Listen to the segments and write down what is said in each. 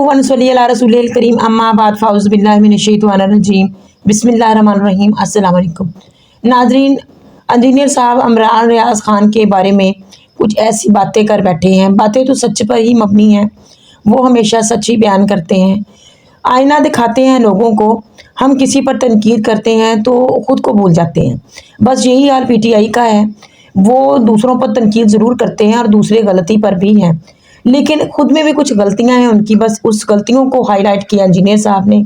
One सल्ली अला रसूलिल करीम अम्मा बाद फ़ाउज़ु बिल्लाहि मिनश शैतानिर रजीम बिस्मिल्लाहिर रहमानिर रहीम। अस्सलाम वालेकुम नाज़रीन, इंजीनियर साहब इमरान रियाज़ ख़ान के बारे में कुछ ऐसी बातें कर बैठे हैं। बातें तो सच पर ही मबनी हैं, वो हमेशा सच ही बयान करते हैं, आईना दिखाते हैं लोगों को। हम किसी पर तनकीद करते हैं तो ख़ुद को भूल जाते हैं। बस यही हाल पीटीआई का है। वो दूसरों पर तनकीद ज़रूर करते हैं और दूसरे गलती पर भी हैं, लेकिन ख़ुद में भी कुछ गलतियां हैं उनकी। बस उस गलतियों को हाईलाइट किया इंजीनियर साहब ने।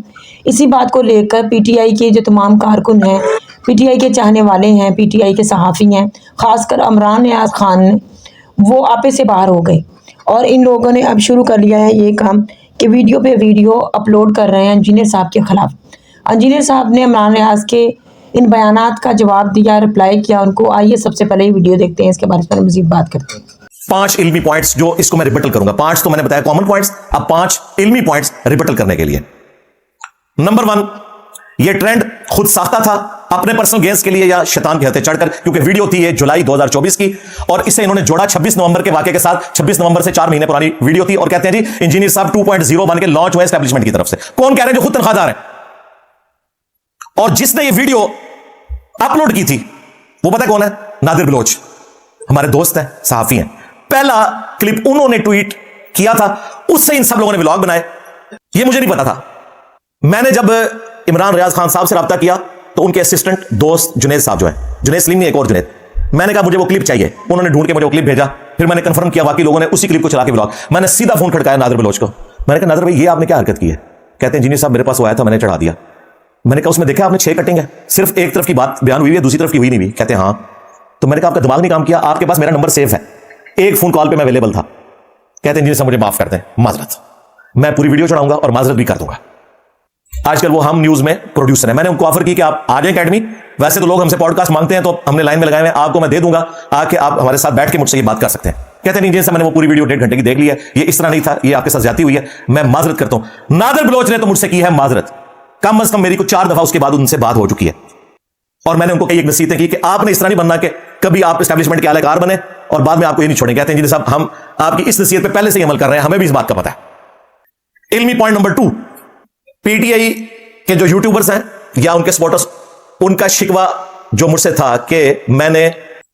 इसी बात को लेकर पीटीआई के जो तमाम कारकुन हैं, पीटीआई के चाहने वाले हैं, पीटीआई के सहाफ़ी हैं, ख़ासकर इमरान रियाज़ ख़ान, वो आपे से बाहर हो गए और इन लोगों ने अब शुरू कर लिया है ये काम कि वीडियो पे वीडियो अपलोड कर रहे हैं इंजीनियर साहब के ख़िलाफ़। इंजीनियर साहब ने इमरान रियाज़ के इन बयानात का जवाब दिया, रिप्लाई किया उनको। आइए सबसे पहले ये वीडियो देखते हैं, इसके बारे में मज़ीद बात करते हैं। 5 इल्मी पॉइंट्स जो इसको मैं रिबटल करूंगा। 5 तो मैंने बताया कॉमन पॉइंट्स, अब 5 इल्मी पॉइंट्स रिबटल करने के लिए। नंबर 1, ये ट्रेंड खुद साख्ता था अपने पर्सनल गेंस के लिए या शैतान के हथे चढ़कर, क्योंकि वीडियो थी ये जुलाई 2024 की और इसे इन्होंने जोड़ा 26 नवंबर के वाकये के साथ। 26 नवंबर से 4 महीने पुरानी वीडियो थी और कहते हैं जी इंजीनियर साहब 2.0 बन के लॉन्च हुए एस्टैब्लिशमेंट की तरफ से। कौन कह रहे हैं? जो खुद तनख्वाहदार हैं। और जिसने ये वीडियो अपलोड की थी वो पता कौन है? नादिर बलोच, हमारे दोस्त हैं, सहाफी हैं। पहला क्लिप उन्होंने ट्वीट किया था, उससे इन सब लोगों ने व्लॉग बनाए। ये मुझे नहीं पता था। मैंने जब इमरान रियाज़ खान साहब से रब्ता किया तो उनके असिस्टेंट दोस्त जुनेद साहब जो है, जुनेद सलीम नहीं, एक और जुनेद, मैंने कहा मुझे वो क्लिप चाहिए। उन्होंने ढूंढ के मुझे वो क्लिप भेजा। फिर मैंने कंफर्म किया वाकई लोगों ने उसी क्लिप को चला के व्लॉग। मैंने सीधा फोन खड़काया नादिर बलोच को। मैंने कहा नादिर भाई ये आपने क्या हरकत की है? कहते हैं इंजीनियर साहब मेरे पास वो आया था, मैंने चढ़ा दिया। मैंने कहा उसमें देखा आपने 6 कटिंग है, सिर्फ एक तरफ की बात बयान हुई है, दूसरी तरफ की हुई नहीं हुई। कहते हैं हाँ। तो मैंने कहा आपका दिमाग नहीं काम किया, आपके पास मेरा नंबर सेव है, एक फोन कॉल पे मैं अवेलेबल था। कहते हैं इंजीनियर साहब मुझे माफ कर दें, माजरत, मैं पूरी वीडियो चढ़ाऊंगा और माजरत भी कर दूंगा। आजकल वो हम न्यूज में प्रोड्यूसर है। मैंने उनको ऑफर की कि आप आ जाएं अकेडमी। वैसे तो लोग हमसे पॉडकास्ट मांगते हैं, तो हमने लाइन में लगाए हुए, आपको मैं दे दूंगा, आके आप हमारे साथ बैठ के मुझसे ये बात कर सकते हैं। कहते हैं इंजीनियर साहब मैंने वो पूरी वीडियो 1.5 घंटे की देख ली है, ये इस तरह नहीं था, ये आपके साथ ज्यादती हुई है, मैं माजरत करता हूं। नादिर बलोच ने तो मुझसे की है माजरत, कम से कम मेरी को 4 दफा उसके बाद उनसे बात हो चुकी है। और मैंने उनको कई एक नसीहतें की कि आपने इस तरह नहीं बनना कि कभी आप एस्टैब्लिशमेंट के आलाकार बने और बाद में आपको ये नहीं छोड़ेंगे। कहते हैं इंजीनियर साहब हम आपकी इस नसीहत पे पहले से ही अमल कर रहे हैं, हमें भी इस बात का पता है। इल्मी पॉइंट नंबर 2, पीटीआई के जो यूट्यूबर्स हैं या उनके सपोर्टर्स, उनका शिकवा जो मुझसे था कि मैंने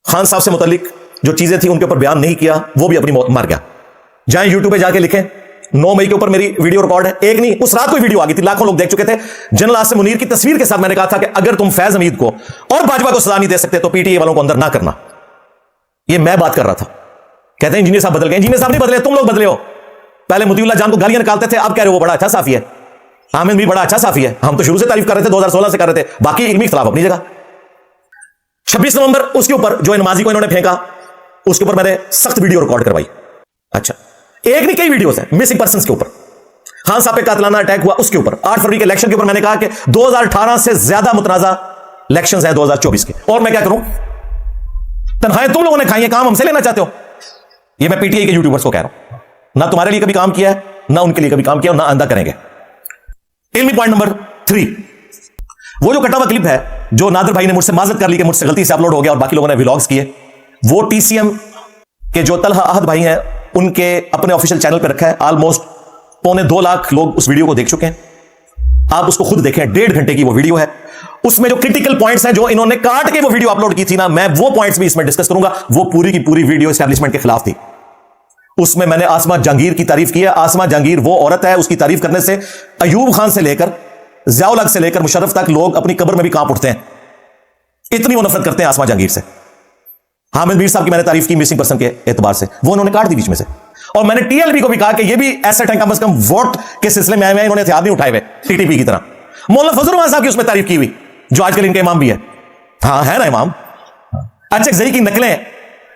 खान साहब से मुतालिक जो चीजें थी उनके ऊपर बयान नहीं किया, वो भी अपनी मौत मर गया। जाएं यूट्यूब पे जाके लिखें, 9 मई के ऊपर मेरी वीडियो रिकॉर्ड है। एक नहीं, उस रात कोई वीडियो आ गई थी, लाखों लोग देख चुके थे। जनरल आसिम मुनीर की तस्वीर के साथ मैंने कहा था कि अगर तुम फैज हमीद को और भाजपा को सजा नहीं दे सकते तो पीटीआई वालों को अंदर ना करना। ये मैं बात कर रहा था। कहते हैं इंजीनियर साहब बदल गए। इंजीनियर साहब नहीं बदले, तुम लोग बदले हो। पहले मुतीउल्लाह जान को गालियां निकालते थे, अब कह रहे हो वो बड़ा अच्छा साफी है। आमिर भी बड़ा अच्छा साफी है। हम तो शुरू से तारीफ कर रहे थे, 2016 से कर रहे थे, बाकी इल्मी खिलाफ अपनी जगह। 26 नवंबर उसके ऊपर जो नमाजी को इन्होंने फेंका, उसके ऊपर मैंने सख्त वीडियो रिकॉर्ड करवाई। अच्छा, एक नहीं कई वीडियोस हैं मिसिंग पर्संस के ऊपर, खान साहब पे कातलाना अटैक हुआ उसके ऊपर, 8 फरवरी के इलेक्शन के ऊपर मैंने कहा कि 2018 से ज्यादा मुतनाजा इलेक्शंस हैं 2024 के। और मैं क्या करूं? तनख्वाहें तुम लोगों ने खाई है, काम हमसे लेना चाहते हो। ये मैं पीटीआई के यूट्यूबर्स को कह रहा हूं, ना तुम्हारे लिए कभी काम किया है, ना उनके लिए कभी काम किया, ना आंदा करेंगे। इल्मी पॉइंट नंबर 3, वो जो कटा हुआ क्लिप है जो नादिर भाई ने मुझसे माजरत कर ली कि मुझसे गलती से अपलोड हो गया और बाकी लोगों ने व्लॉग्स किए, वो टीसीएम के जो तलहा अहद भाई हैं उनके अपने ऑफिशियल चैनल पर रखा है। ऑलमोस्ट 1.25 लाख लोग उस वीडियो को देख चुके हैं। आप उसको खुद देखें, 1.5 घंटे की वो वीडियो है। उसमें जो क्रिटिकल पॉइंट्स हैं जो इन्होंने काट के वो वीडियो अपलोड की थी ना, मैं वो पॉइंट्स भी इसमें डिस्कस करूंगा। वो पूरी की पूरी वीडियो एस्टैब्लिशमेंट के खिलाफ थी। उसमें मैंने आसमा जहांगीर की तारीफ की है। आसमा जहांगीर वो औरत है, उसकी तारीफ करने से अयूब खान से लेकर ज़ियाउल हक से लेकर मुशर्रफ तक लोग अपनी कब्र में भी कांप उठते हैं, इतनी वो नफरत करते हैं आसमा जहांगीर से। हामिद मीर साहब की मैंने तारीफ की मिसिंग पर्सन के एतबार से, वो उन्होंने काट दी बीच में से। और मैंने टीएलबी को भी कहा कि ये भी एसेट है, कम से कम वोट के सिलसिले में आए हुए, इन्होंने हथियार नहीं उठाए हुए टीटीपी की तरह। मौलाना फजल रहमान साहब की उसमें तारीफ की हुई, जो आजकल इनके इमाम भी है। हाँ है ना इमाम। अचकजई की नकलें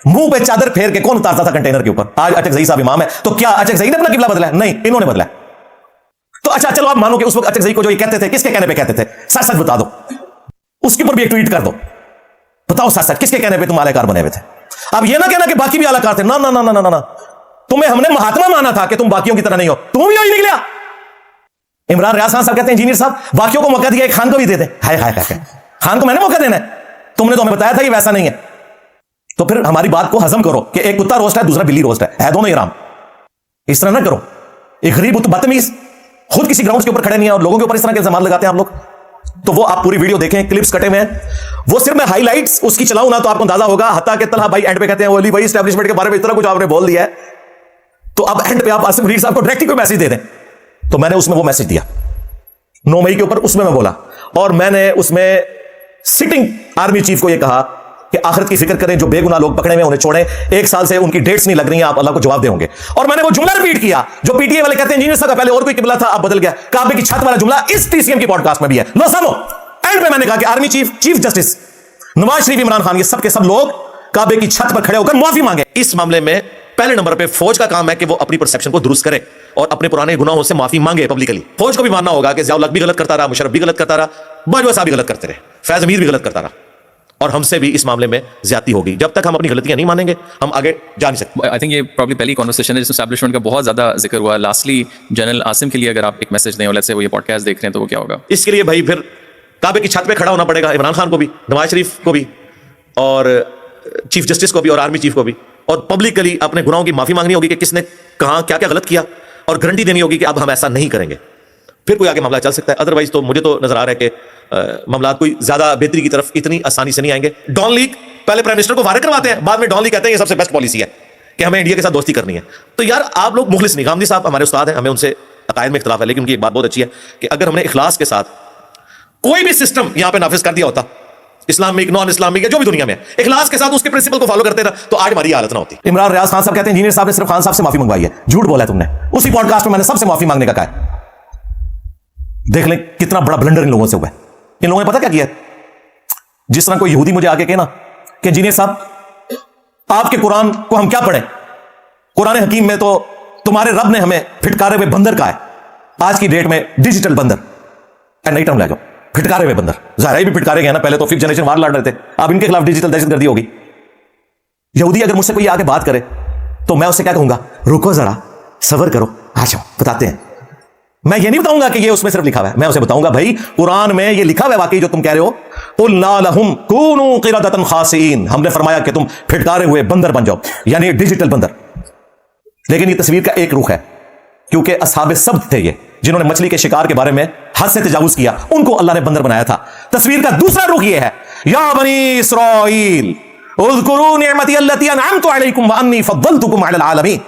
मुंह पे चादर फेर के कौन उतारता था कंटेनर के ऊपर? आज अचकजई साहब इमाम है, तो क्या अचकजई ने अपना किबला बदला है? नहीं, इन्होंने बदला। तो अच्छा चलो आप मानो कि उस वक्त अचकजई को जो ये कहते थे, किसके कहने पे कहते थे? सच सच बता दो, उसके ऊपर भी एक ट्वीट कर दो, बताओ सच सच किसके कहने पे तुम आलाकार बने हुए थे? अब ये ना कहना कि बाकी भी आलाकार थे। ना ना ना ना ना ना, तुम्हें हमने महात्मा माना था कि तुम बाकियों की तरह नहीं हो, तुम भी वही निकला। इमरान रियाज़ खान साहब कहते हैं इंजीनियर साहब बाकियों को मौका दिया, खान को भी दे दे। हाय हाय हाय, खान को मैंने मौका देना है? तुमने तो हमें बताया था कि वैसा नहीं है। तो फिर हमारी बात को हजम करो कि एक कुत्ता रोस्ट है, दूसरा बिल्ली रोस्ट है दोनों ही हराम। इस तरह ना करो। एक गरीब बदतमीज, खुद किसी ग्राउंड के ऊपर खड़े नहीं है और लोगों के ऊपर इस तरह के इल्जाम लगाते हैं आप लोग। तो वो आप पूरी वीडियो देखें, क्लिप्स कटे हुए हैं, वो सिर्फ मैं हाईलाइट्स उसकी चलाऊं ना तो आपको अंदाजा होगा। हत्ता के तलहा भाई एंड पे कहते हैं ओली भाई एस्टैब्लिशमेंट के बारे में इतना कुछ आपने बोल दिया है, तो अब एंड पे आप आसिफ मुनीर साहब को डायरेक्टली कोई मैसेज दे दें। तो मैंने उसमें वो मैसेज दिया 9 मई के ऊपर, उसमें मैं बोला, और मैंने उसमें सिटिंग आर्मी चीफ को यह कहा कि आखिरत की फिक्र करें, जो बेगुनाह लोग पकड़े हुए उन्हें छोड़ें, 1 साल से उनकी डेट्स नहीं लग रही हैं, आप अल्लाह को जवाब देंगे। और मैंने वो जुमला रिपीट किया जो पीटीए वाले कहते हैं इंजीनियर साहब का पहले और कोई किबला था अब बदल गया, काबे की छत वाला जुमला इस टीसीएम की पॉडकास्ट में भी है, लो सुनो। एंड पे मैंने कहा कि army chief, chief justice Nawaz Sharif, Imran Khan, ये सब के सब लोग काबे की छत पर खड़े होकर माफी मांगे। इस मामले में पहले नंबर पे फौज का काम है कि वो अपनी परसेप्शन को दुरुस्त करे और अपने पुराने गुनाहों से माफी मांगे पब्लिकली। फौज को भी मानना होगा कि ज़ियाउल हक भी गलत करता रहा, मुशर्रफ भी गलत करता रहा, बाजवा साहब भी गलत करते रहे, फैज अमीर भी गलत करता रहा, और हमसे भी इस मामले में ज्यादती होगी। जब तक हम अपनी गलतियां नहीं मानेंगे हम आगे जा नहीं सकते। आई थिंक ये प्रॉब्ली पहली कॉन्वर्सेशन है जिसमें एस्टैब्लिशमेंट का बहुत ज्यादा जिक्र हुआ। लास्टली जनरल आसिम के लिए अगर आप एक मैसेज दें, लेट्स से वो ये पॉडकास्ट देख रहे हैं, तो वो क्या होगा? इसके लिए भाई फिर काबे की छत पे खड़ा होना पड़ेगा, इमरान खान को भी, नवाज शरीफ को भी, और चीफ जस्टिस को भी, और आर्मी चीफ को भी, और पब्लिकली अपने गुनाहों की माफी मांगनी होगी कि किसने कहां क्या क्या गलत किया, और गारंटी देनी होगी कि अब हम ऐसा नहीं करेंगे। फिर कोई आगे मामला चल सकता है। अदरवाइज तो मुझे तो नजर आ रहा है कि मामला कोई ज्यादा बेहतरी की तरफ इतनी आसानी से नहीं आएंगे। डॉन लीग पहले प्राइम मिनिस्टर को वायरल करवाते हैं, बाद में डॉन लीग कहते हैं ये सबसे बेस्ट पॉलिसी है कि हमें इंडिया के साथ दोस्ती करनी है। तो यार आप लोग मुखलिस नहीं। गांधी साहब हमारे उस्ताद हैं, हमें उनसे अकायद में इख्तिलाफ है, लेकिन उनकी एक बात बहुत अच्छी है कि अगर हमने इखलास के साथ कोई भी सिस्टम यहां पे नाफिज कर दिया होता, इस्लामिक नॉन इस्लामिक जो भी दुनिया में, इखलास के साथ उसके प्रिंसिपल को फॉलो करते ना, तो आज हमारी हालत ना होती। इमरान रियाज खान साहब कहते हैं इंजीनियर साहब ने सिर्फ खान साहब से माफी मंगवाई है। झूठ बोला है तुमने, उसी पॉडकास्ट में मैंने सबसे माफी मांगने का कहा है। देख लें कितना बड़ा ब्लंडर इन लोगों से हुआ है। इन लोगों ने पता क्या किया है? जिस तरह कोई यहूदी मुझे आके कहना कि इंजीनियर साहब आपके कुरान को हम क्या पढ़ें, कुरान हकीम में तो तुम्हारे रब ने हमें फिटकारे हुए बंदर कहा है। आज की डेट में डिजिटल बंदर नई टर्म ले जाओ, फिटकारे हुए बंदर, ज़ाहिर भी फिटकारे गए ना, पहले तो 5th जनरेशन वार लड़ रहे थे, अब इनके खिलाफ डिजिटल दहशतगर्दी होगी। यहूदी अगर मुझसे कोई आके बात करे तो मैं उससे क्या कहूंगा? रुको जरा, सब्र करो, आ जाओ बताते हैं। मैं ये नहीं बताऊंगा कि ये उसमें सिर्फ लिखा हुआ है, मैं उसे बताऊंगा भाई कुरान में ये लिखा हुआ है वाकई जो तुम कह रहे हो। कुल्ना लहुम कूनू क़िरदतन खासिईन, हमने फरमाया कि तुम फिटकारे हुए बंदर बन जाओ, यानी डिजिटल बंदर। लेकिन ये तस्वीर का एक रुख है, क्योंकि असहाबे सब्त थे ये, जिन्होंने मछली के शिकार के बारे में हद से तजावुज किया, उनको अल्लाह ने बंदर बनाया था। तस्वीर का दूसरा रुख ये है, या बनी इस्राईल उज़कुरू निअमती अल्लती अनअमतु अलैकुम व अन्नी फद्दलतुकुम अलल आलमीन।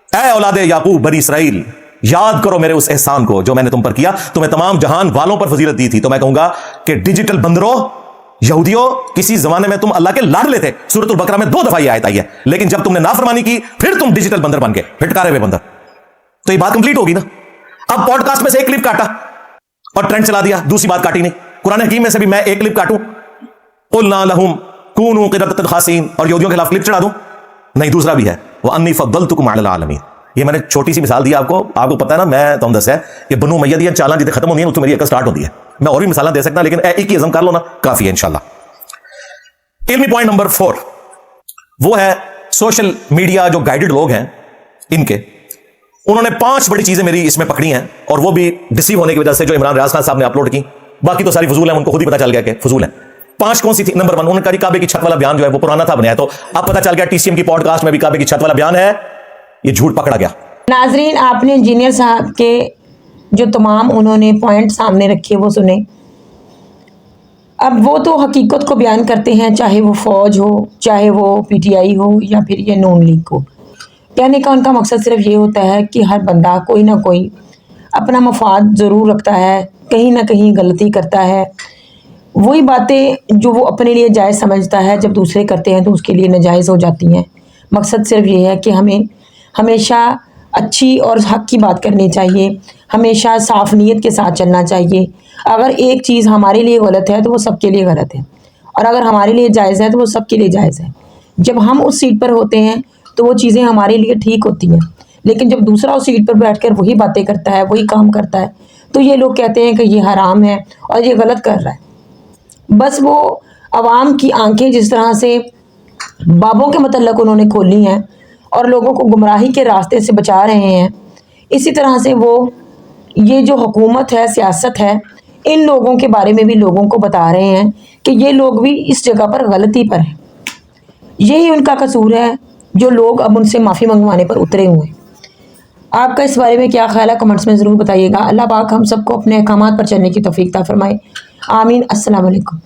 ऐ औलादे याकूब बनी इस्राईल, याद करो मेरे उस एहसान को जो मैंने तुम पर किया, तुम्हें तमाम जहान वालों पर फजीलत दी थी। तो मैं कहूंगा कि डिजिटल बंदरों, यहूदियों, किसी जमाने में तुम अल्लाह के लाडले थे। सूरतुल बकरा में 2 दफा ये आयत आई है, लेकिन जब तुमने नाफरमानी की फिर तुम डिजिटल बंदर बन गए, फिटकारे हुए बंदर। तो ये बात कंप्लीट होगी ना। अब पॉडकास्ट में से एक क्लिप काटा और ट्रेंड चला दिया, दूसरी बात काटी नहीं। कुरान हकीम में से भी मैं एक क्लिप काटूं, कुल्ना लहुम कूनू क़िरदतन खासिईन, और यहूदियों के खिलाफ क्लिप चढ़ा दूं? नहीं, दूसरा भी है, व अन्नी फद्दलतुकुम अलल आलमीन। ये मैंने छोटी सी मिसाल दी आपको पता है ना, मैं तुम दस है कि बनु उमय्या दी चालां जितने खत्म होती है, उसमें मेरी अकल स्टार्ट होती है। मैं और भी मिसाल दे सकता, लेकिन एक ही इज़्म कर लो ना, काफी है इंशाल्लाह। इल्मी पॉइंट नंबर 4 वो है सोशल मीडिया जो गाइडेड लोग हैं इनके, उन्होंने 5 बड़ी चीजें मेरी इसमें पकड़ी हैं, और वो भी डिसीव होने की वजह से जो इमरान रियाज खान साहब ने अपलोड की, बाकी तो सारी फजूल है, उनको खुद ही पता चल गया कि फजूल है। 5 कौन सी थी? नंबर 1, उन्होंने कहा काबे की छत वाला बयान जो है वो पुराना था, बनाया, तो अब पता चल गया टीसीएम की पॉडकास्ट में भी काबे की छत वाला बयान है, ये झूठ पकड़ा गया। नाजरीन, आपने इंजीनियर साहब के जो तमाम उन्होंने पॉइंट सामने रखे वो सुने। अब वो तो हकीकत को बयान करते हैं, चाहे वो फौज हो, चाहे वो पीटीआई हो, या फिर ये नून लीग हो। कहने का उनका मकसद सिर्फ ये होता है कि हर बंदा कोई ना कोई अपना मफाद ज़रूर रखता है, कहीं ना कहीं गलती करता है। वही बातें जो वो अपने लिए जायज़ समझता है जब दूसरे करते हैं तो उसके लिए नाजायज़ हो जाती हैं। मकसद सिर्फ ये है कि हमें हमेशा अच्छी और हक़ की बात करनी चाहिए, हमेशा साफ़ नीयत के साथ चलना चाहिए। अगर एक चीज़ हमारे लिए गलत है तो वो सबके लिए गलत है, और अगर हमारे लिए जायज़ है तो वो सबके लिए जायज़ है। जब हम उस सीट पर होते हैं तो वो चीज़ें हमारे लिए ठीक होती हैं, लेकिन जब दूसरा उस सीट पर बैठकर वही बातें करता है, वही काम करता है, तो ये लोग कहते हैं कि ये हराम है और ये गलत कर रहा है। बस वो आवाम की आंखें जिस तरह से बाबों के मतलब उन्होंने खोली हैं और लोगों को गुमराही के रास्ते से बचा रहे हैं, इसी तरह से वो ये जो हुकूमत है, सियासत है, इन लोगों के बारे में भी लोगों को बता रहे हैं कि ये लोग भी इस जगह पर गलती पर हैं। यही उनका कसूर है जो लोग अब उनसे माफ़ी मंगवाने पर उतरे हुए हैं। आपका इस बारे में क्या ख्याल है, कमेंट्स में ज़रूर बताइएगा। अल्लाह पाक हम सबको अपने अहकामात पर चलने की तौफीक अता फरमाए। आमीन। अस्सलाम वालेकुम।